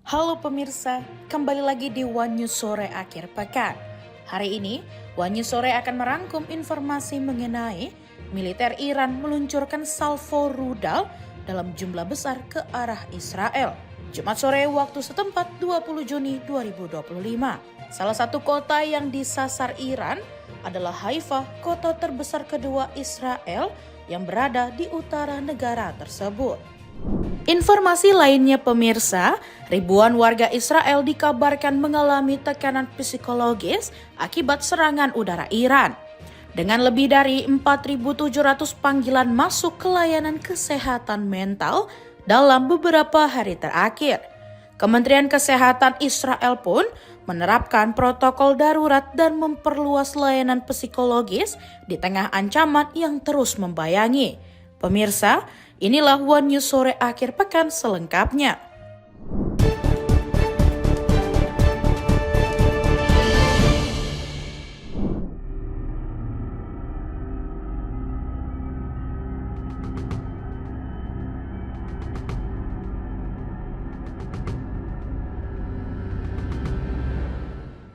Halo pemirsa, kembali lagi di One News Sore akhir pekan. Hari ini, One News Sore akan merangkum informasi mengenai militer Iran meluncurkan salvo rudal dalam jumlah besar ke arah Israel. Jumat sore waktu setempat 20 Juni 2025. Salah satu kota yang disasar Iran adalah Haifa, kota terbesar kedua Israel yang berada di utara negara tersebut. Informasi lainnya pemirsa, ribuan warga Israel dikabarkan mengalami tekanan psikologis akibat serangan udara Iran. Dengan lebih dari 4.700 panggilan masuk ke layanan kesehatan mental dalam beberapa hari terakhir. Kementerian Kesehatan Israel pun menerapkan protokol darurat dan memperluas layanan psikologis di tengah ancaman yang terus membayangi. Pemirsa, inilah One News Sore akhir pekan selengkapnya.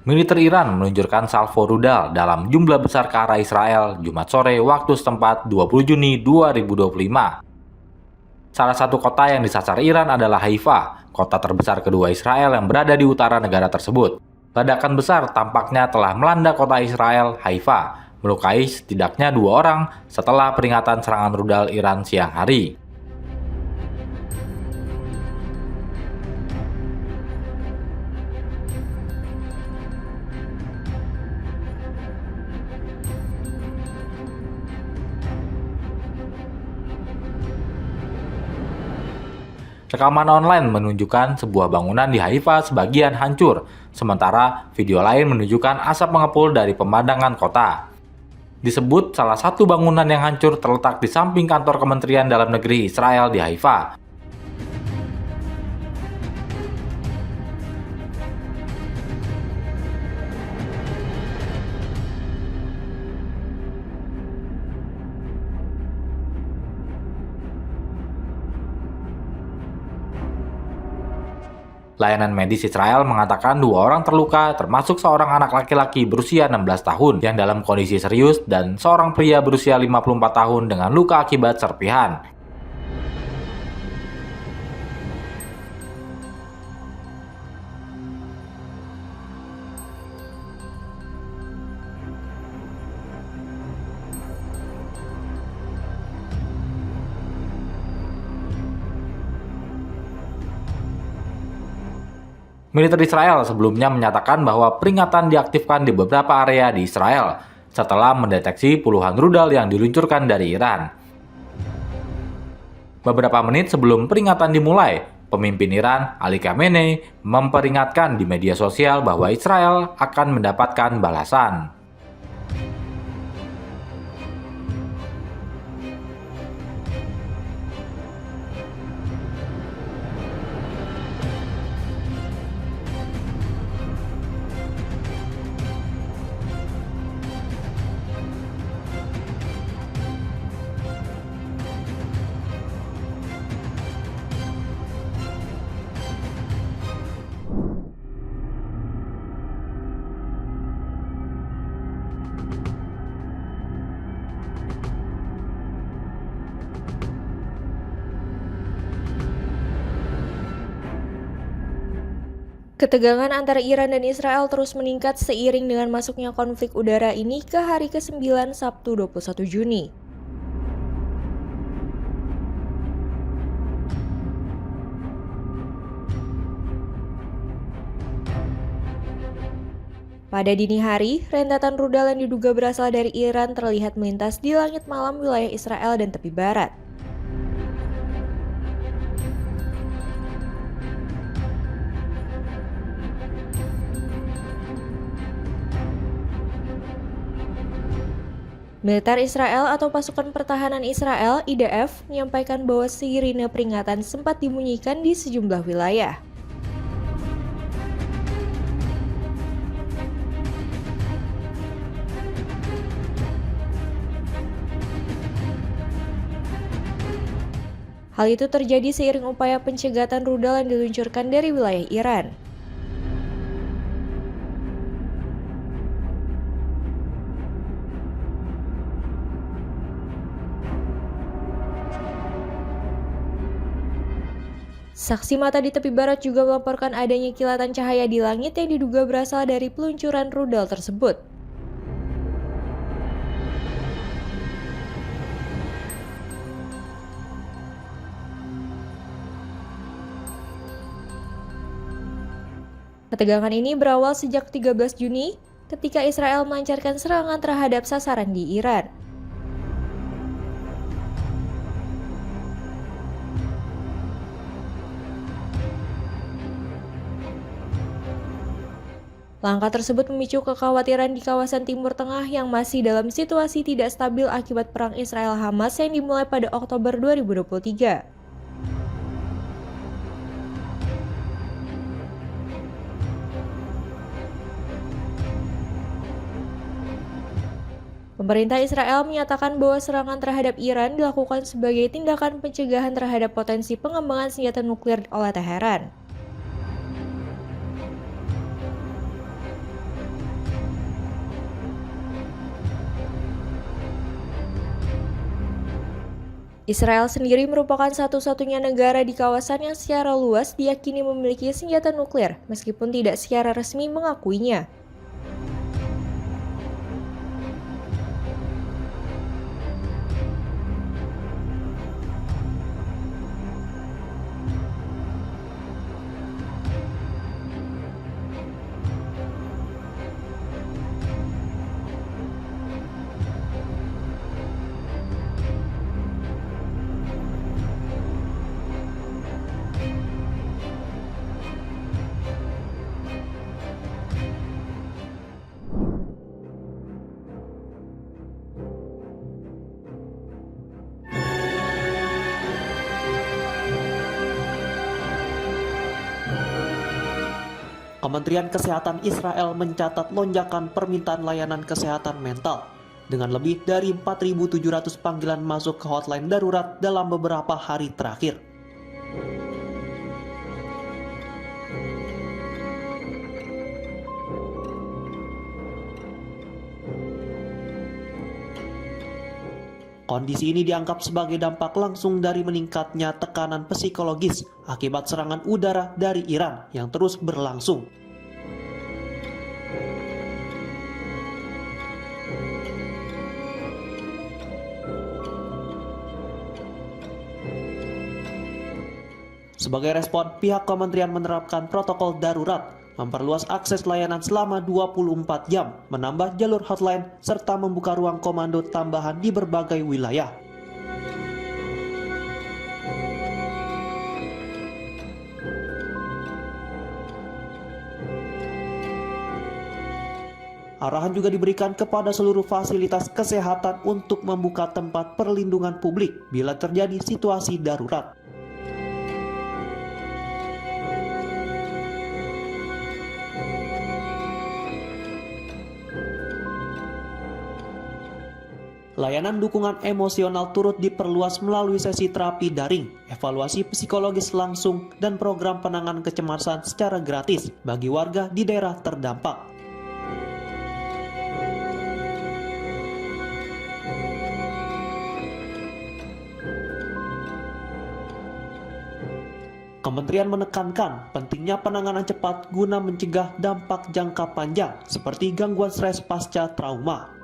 Militer Iran meluncurkan salvo rudal dalam jumlah besar ke arah Israel Jumat sore waktu setempat 20 Juni 2025. Salah satu kota yang disasar Iran adalah Haifa, kota terbesar kedua Israel yang berada di utara negara tersebut. Ledakan besar tampaknya telah melanda kota Israel, Haifa, melukai setidaknya 2 orang setelah peringatan serangan rudal Iran siang hari. Rekaman online menunjukkan sebuah bangunan di Haifa sebagian hancur, sementara video lain menunjukkan asap mengepul dari pemandangan kota. Disebut salah satu bangunan yang hancur terletak di samping kantor Kementerian Dalam Negeri Israel di Haifa. Layanan medis Israel mengatakan 2 orang terluka, termasuk seorang anak laki-laki berusia 16 tahun yang dalam kondisi serius dan seorang pria berusia 54 tahun dengan luka akibat serpihan. Militer Israel sebelumnya menyatakan bahwa peringatan diaktifkan di beberapa area di Israel setelah mendeteksi puluhan rudal yang diluncurkan dari Iran. Beberapa menit sebelum peringatan dimulai, pemimpin Iran, Ali Khamenei, memperingatkan di media sosial bahwa Israel akan mendapatkan balasan. Ketegangan antara Iran dan Israel terus meningkat seiring dengan masuknya konflik udara ini ke hari ke-9 Sabtu 21 Juni. Pada dini hari, rentetan rudal yang diduga berasal dari Iran terlihat melintas di langit malam wilayah Israel dan tepi barat. Militer Israel atau Pasukan Pertahanan Israel (IDF) menyampaikan bahwa sirine peringatan sempat dibunyikan di sejumlah wilayah. Hal itu terjadi seiring upaya pencegatan rudal yang diluncurkan dari wilayah Iran. Saksi mata di tepi barat juga melaporkan adanya kilatan cahaya di langit yang diduga berasal dari peluncuran rudal tersebut. Ketegangan ini berawal sejak 13 Juni ketika Israel melancarkan serangan terhadap sasaran di Iran. Langkah tersebut memicu kekhawatiran di kawasan Timur Tengah yang masih dalam situasi tidak stabil akibat perang Israel-Hamas yang dimulai pada Oktober 2023. Pemerintah Israel menyatakan bahwa serangan terhadap Iran dilakukan sebagai tindakan pencegahan terhadap potensi pengembangan senjata nuklir oleh Teheran. Israel sendiri merupakan satu-satunya negara di kawasan yang secara luas diyakini memiliki senjata nuklir, meskipun tidak secara resmi mengakuinya. Kementerian Kesehatan Israel mencatat lonjakan permintaan layanan kesehatan mental dengan lebih dari 4.700 panggilan masuk ke hotline darurat dalam beberapa hari terakhir. Kondisi ini dianggap sebagai dampak langsung dari meningkatnya tekanan psikologis akibat serangan udara dari Iran yang terus berlangsung. Sebagai respon, pihak kementerian menerapkan protokol darurat, memperluas akses layanan selama 24 jam, menambah jalur hotline, serta membuka ruang komando tambahan di berbagai wilayah. Arahan juga diberikan kepada seluruh fasilitas kesehatan untuk membuka tempat perlindungan publik bila terjadi situasi darurat. Layanan dukungan emosional turut diperluas melalui sesi terapi daring, evaluasi psikologis langsung, dan program penanganan kecemasan secara gratis bagi warga di daerah terdampak. Kementerian menekankan pentingnya penanganan cepat guna mencegah dampak jangka panjang seperti gangguan stres pasca trauma.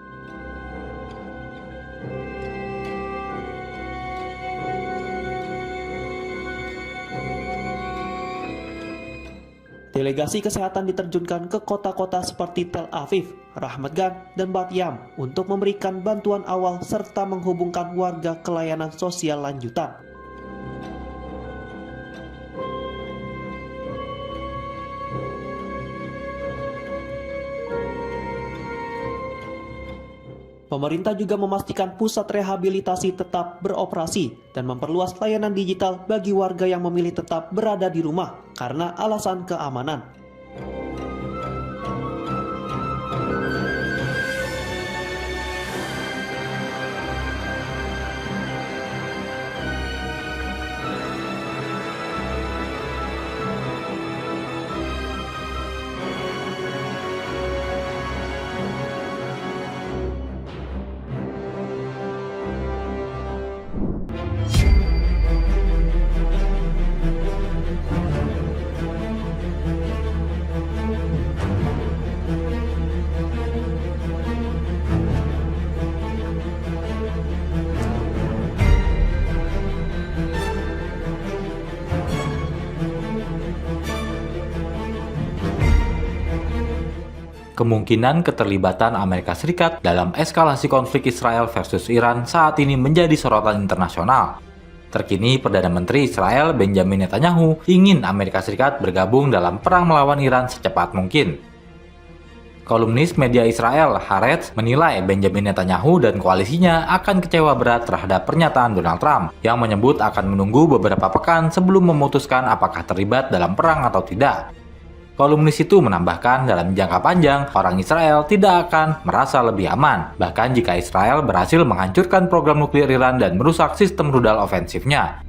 Delegasi kesehatan diterjunkan ke kota-kota seperti Tel Aviv, Ramat Gan, dan Bat Yam untuk memberikan bantuan awal serta menghubungkan warga ke layanan sosial lanjutan. Pemerintah juga memastikan pusat rehabilitasi tetap beroperasi dan memperluas layanan digital bagi warga yang memilih tetap berada di rumah karena alasan keamanan. kemungkinan keterlibatan Amerika Serikat dalam eskalasi konflik Israel versus Iran saat ini menjadi sorotan internasional. Terkini, Perdana Menteri Israel Benjamin Netanyahu ingin Amerika Serikat bergabung dalam perang melawan Iran secepat mungkin. Kolumnis media Israel Haaretz menilai Benjamin Netanyahu dan koalisinya akan kecewa berat terhadap pernyataan Donald Trump yang menyebut akan menunggu beberapa pekan sebelum memutuskan apakah terlibat dalam perang atau tidak. Kolumnis itu menambahkan dalam jangka panjang, orang Israel tidak akan merasa lebih aman, bahkan jika Israel berhasil menghancurkan program nuklir Iran dan merusak sistem rudal ofensifnya.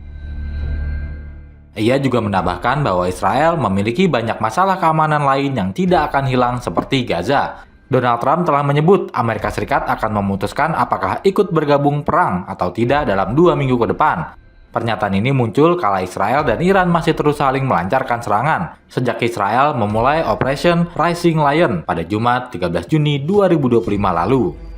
Ia juga menambahkan bahwa Israel memiliki banyak masalah keamanan lain yang tidak akan hilang seperti Gaza. Donald Trump telah menyebut Amerika Serikat akan memutuskan apakah ikut bergabung perang atau tidak dalam 2 minggu ke depan. Pernyataan ini muncul kala Israel dan Iran masih terus saling melancarkan serangan sejak Israel memulai Operation Rising Lion pada Jumat 13 Juni 2025 lalu.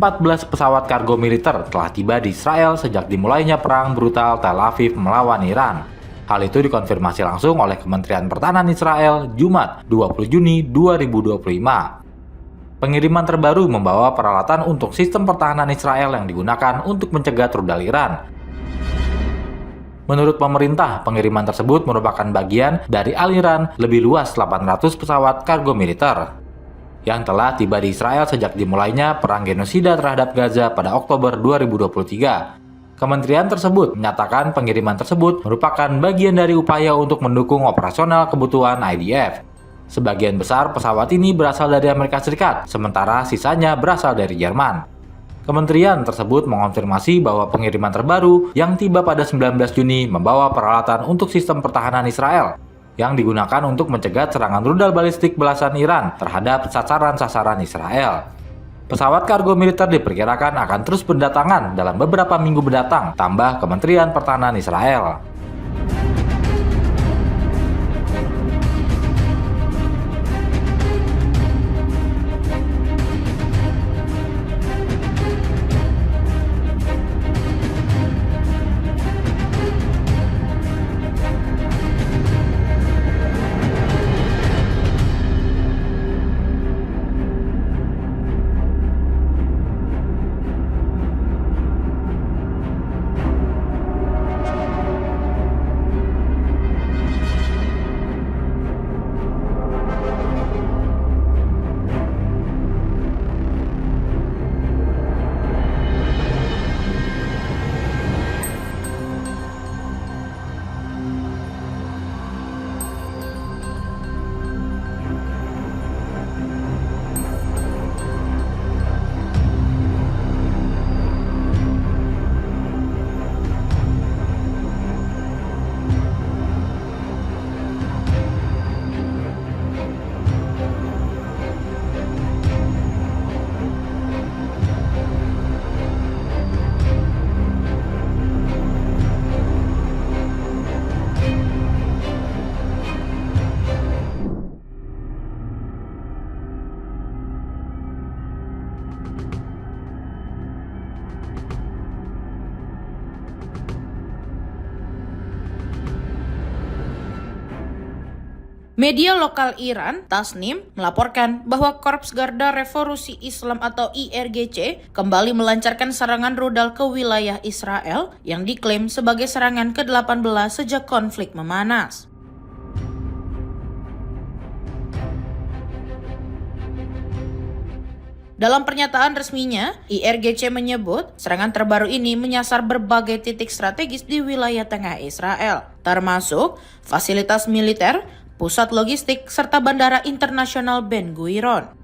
Empat 14 pesawat kargo militer telah tiba di Israel sejak dimulainya perang brutal Tel Aviv melawan Iran. Hal itu dikonfirmasi langsung oleh Kementerian Pertahanan Israel Jumat 20 Juni 2025. Pengiriman terbaru membawa peralatan untuk sistem pertahanan Israel yang digunakan untuk mencegat rudal Iran. Menurut pemerintah, pengiriman tersebut merupakan bagian dari aliran lebih luas 800 pesawat kargo militer yang telah tiba di Israel sejak dimulainya perang genosida terhadap Gaza pada Oktober 2023. Kementerian tersebut menyatakan pengiriman tersebut merupakan bagian dari upaya untuk mendukung operasional kebutuhan IDF. Sebagian besar pesawat ini berasal dari Amerika Serikat, sementara sisanya berasal dari Jerman. Kementerian tersebut mengonfirmasi bahwa pengiriman terbaru yang tiba pada 19 Juni membawa peralatan untuk sistem pertahanan Israel yang digunakan untuk mencegah serangan rudal balistik belasan Iran terhadap sasaran-sasaran Israel. Pesawat kargo militer diperkirakan akan terus berdatangan dalam beberapa minggu mendatang, tambah Kementerian Pertahanan Israel. Media lokal Iran, Tasnim, melaporkan bahwa Korps Garda Revolusi Islam atau IRGC kembali melancarkan serangan rudal ke wilayah Israel yang diklaim sebagai serangan ke-18 sejak konflik memanas. Dalam pernyataan resminya, IRGC menyebut serangan terbaru ini menyasar berbagai titik strategis di wilayah tengah Israel, termasuk fasilitas militer, pusat logistik, serta Bandara Internasional Ben Gurion.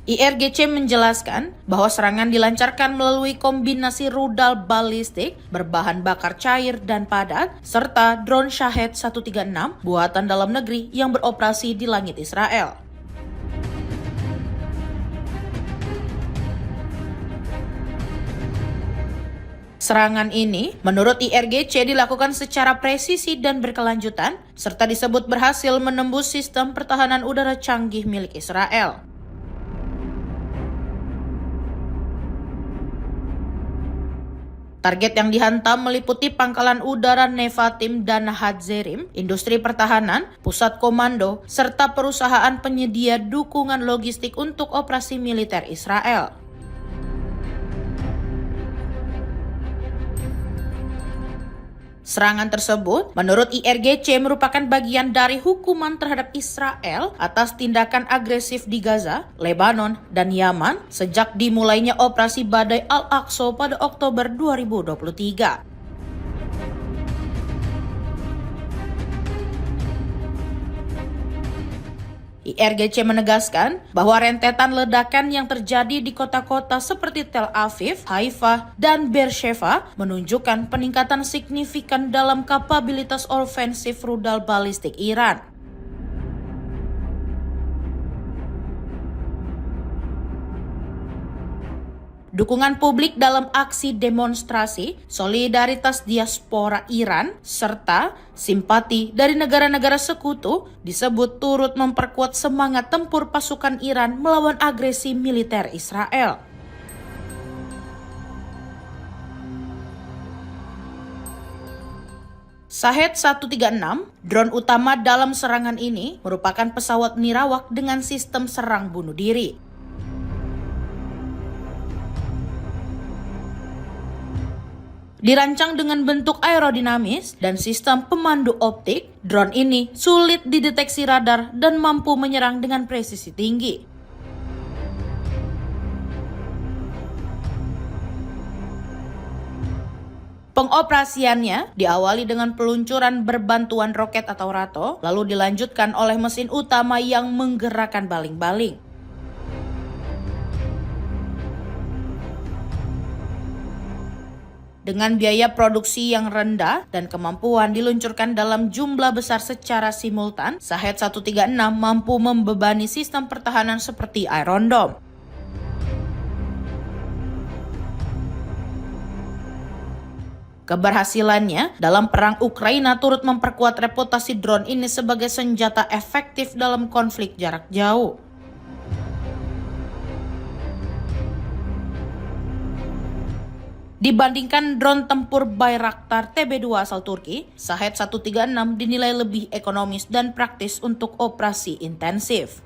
IRGC menjelaskan bahwa serangan dilancarkan melalui kombinasi rudal balistik berbahan bakar cair dan padat, serta drone Shahed 136 buatan dalam negeri yang beroperasi di langit Israel. Serangan ini, menurut IRGC, dilakukan secara presisi dan berkelanjutan, serta disebut berhasil menembus sistem pertahanan udara canggih milik Israel. Target yang dihantam meliputi pangkalan udara Nevatim dan Hadzerim, industri pertahanan, pusat komando, serta perusahaan penyedia dukungan logistik untuk operasi militer Israel. Serangan tersebut, menurut IRGC, merupakan bagian dari hukuman terhadap Israel atas tindakan agresif di Gaza, Lebanon, dan Yaman sejak dimulainya operasi Badai Al-Aqsa pada Oktober 2023. IRGC menegaskan bahwa rentetan ledakan yang terjadi di kota-kota seperti Tel Aviv, Haifa, dan Beersheva menunjukkan peningkatan signifikan dalam kapabilitas ofensif rudal balistik Iran. Dukungan publik dalam aksi demonstrasi, solidaritas diaspora Iran, serta simpati dari negara-negara sekutu disebut turut memperkuat semangat tempur pasukan Iran melawan agresi militer Israel. Shahed 136, drone utama dalam serangan ini, merupakan pesawat nirawak dengan sistem serang bunuh diri. Dirancang dengan bentuk aerodinamis dan sistem pemandu optik, drone ini sulit dideteksi radar dan mampu menyerang dengan presisi tinggi. Pengoperasiannya diawali dengan peluncuran berbantuan roket atau rato, lalu dilanjutkan oleh mesin utama yang menggerakkan baling-baling. Dengan biaya produksi yang rendah dan kemampuan diluncurkan dalam jumlah besar secara simultan, Shahed 136 mampu membebani sistem pertahanan seperti Iron Dome. Keberhasilannya dalam perang Ukraina turut memperkuat reputasi drone ini sebagai senjata efektif dalam konflik jarak jauh. Dibandingkan drone tempur Bayraktar TB2 asal Turki, Shahed 136 dinilai lebih ekonomis dan praktis untuk operasi intensif.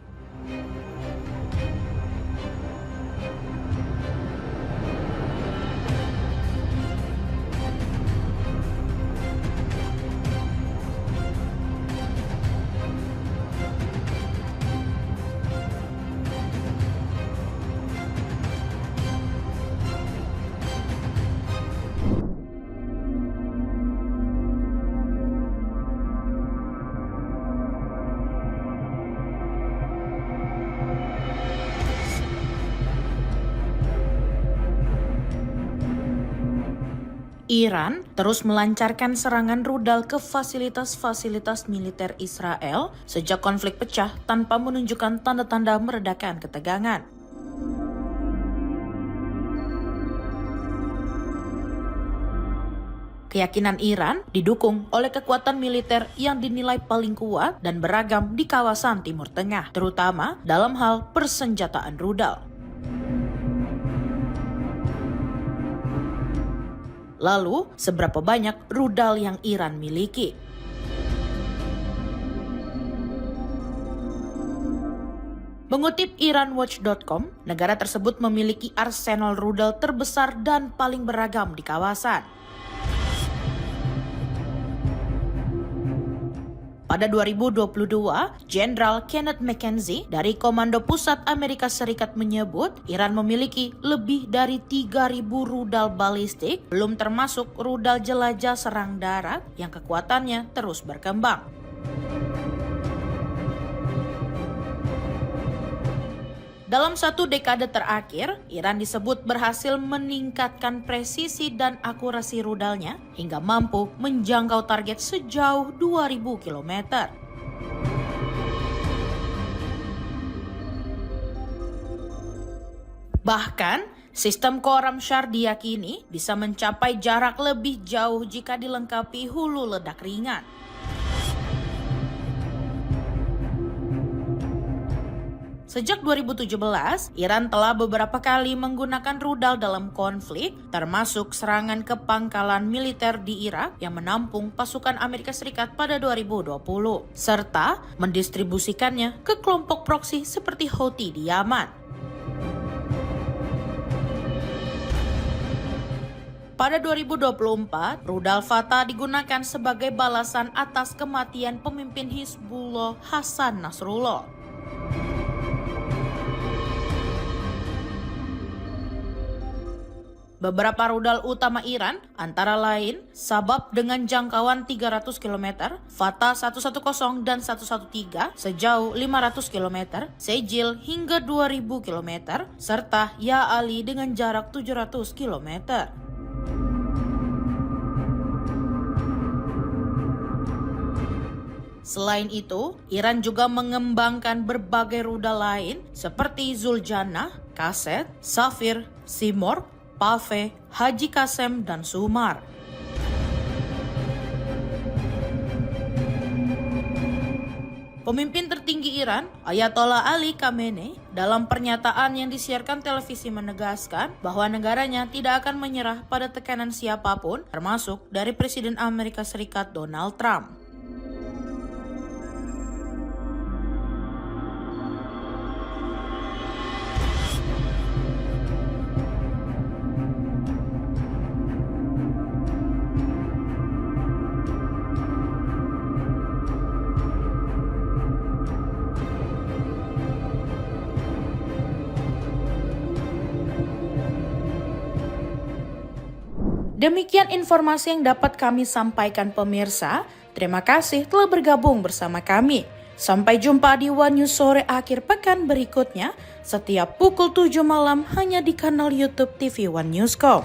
Iran terus melancarkan serangan rudal ke fasilitas-fasilitas militer Israel sejak konflik pecah tanpa menunjukkan tanda-tanda meredakan ketegangan. Keyakinan Iran didukung oleh kekuatan militer yang dinilai paling kuat dan beragam di kawasan Timur Tengah, terutama dalam hal persenjataan rudal. Lalu, seberapa banyak rudal yang Iran miliki? Mengutip IranWatch.com, negara tersebut memiliki arsenal rudal terbesar dan paling beragam di kawasan. Pada 2022, Jenderal Kenneth McKenzie dari Komando Pusat Amerika Serikat menyebut Iran memiliki lebih dari 3.000 rudal balistik, belum termasuk rudal jelajah serang darat yang kekuatannya terus berkembang. Dalam satu dekade terakhir, Iran disebut berhasil meningkatkan presisi dan akurasi rudalnya hingga mampu menjangkau target sejauh 2.000 km. Bahkan, sistem Khorramshahr diyakini bisa mencapai jarak lebih jauh jika dilengkapi hulu ledak ringan. Sejak 2017, Iran telah beberapa kali menggunakan rudal dalam konflik, termasuk serangan ke pangkalan militer di Irak yang menampung pasukan Amerika Serikat pada 2020, serta mendistribusikannya ke kelompok proksi seperti Houthi di Yaman. Pada 2024, rudal Fatah digunakan sebagai balasan atas kematian pemimpin Hizbullah Hasan Nasrullah. Beberapa rudal utama Iran, antara lain Sabab dengan jangkauan 300 km, Fatah 110 dan 113 sejauh 500 km, Sejil hingga 2000 km, serta Ya Ali dengan jarak 700 km. Selain itu, Iran juga mengembangkan berbagai rudal lain seperti Zuljannah, Kaset, Safir, Simorgh, Pave, Haji Qasem, dan Sumar. Pemimpin tertinggi Iran, Ayatollah Ali Khamenei, dalam pernyataan yang disiarkan televisi menegaskan bahwa negaranya tidak akan menyerah pada tekanan siapapun, termasuk dari Presiden Amerika Serikat Donald Trump. Demikian informasi yang dapat kami sampaikan pemirsa. Terima kasih telah bergabung bersama kami. Sampai jumpa di One News Sore akhir pekan berikutnya setiap pukul 7 malam hanya di kanal YouTube TV One Newscom.